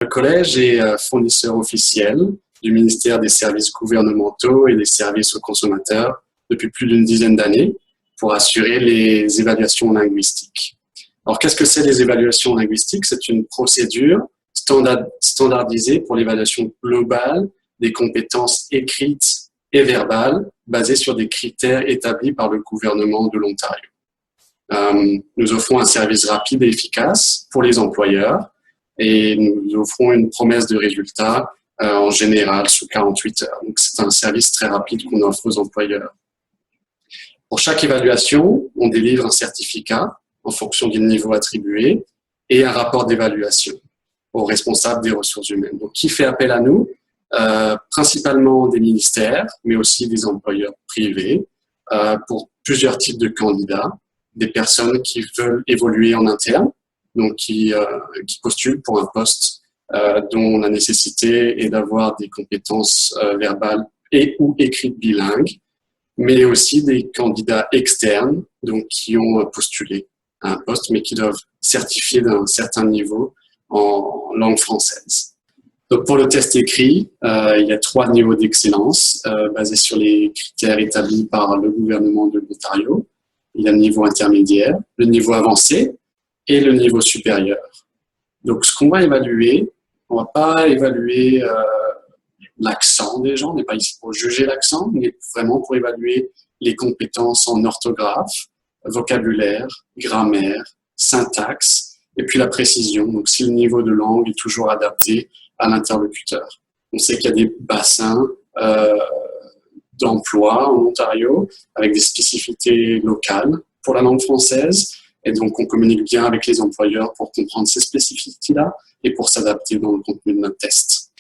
Le collège est fournisseur officiel du ministère des services gouvernementaux et des services aux consommateurs depuis plus d'une dizaine d'années pour assurer les évaluations linguistiques. Alors, qu'est-ce que c'est les évaluations linguistiques? C'est une procédure standardisée pour l'évaluation globale des compétences écrites et verbales basées sur des critères établis par le gouvernement de l'Ontario. Nous offrons un service rapide et efficace pour les employeurs et nous offrons une promesse de résultat en général sous 48 heures. Donc, c'est un service très rapide qu'on offre aux employeurs. Pour chaque évaluation, on délivre un certificat en fonction du niveau attribué et un rapport d'évaluation aux responsables des ressources humaines. Donc, qui fait appel à nous? Principalement des ministères, mais aussi des employeurs privés, pour plusieurs types de candidats, des personnes qui veulent évoluer en interne, donc qui postulent pour un poste dont la nécessité est d'avoir des compétences verbales et ou écrites bilingues, mais aussi des candidats externes, donc qui ont postulé à un poste, mais qui doivent certifier d'un certain niveau en langue française. Donc pour le test écrit, il y a 3 niveaux d'excellence basés sur les critères établis par le gouvernement de l'Ontario. Il y a le niveau intermédiaire, le niveau avancé et le niveau supérieur. Donc ce qu'on va évaluer, on ne va pas évaluer l'accent des gens, on n'est pas ici pour juger l'accent, mais vraiment pour évaluer les compétences en orthographe, vocabulaire, grammaire, syntaxe, et puis la précision. Donc si le niveau de langue est toujours adapté à l'interlocuteur. On sait qu'il y a des bassins d'emploi en Ontario avec des spécificités locales pour la langue française, et donc on communique bien avec les employeurs pour comprendre ces spécificités-là et pour s'adapter dans le contenu de notre test.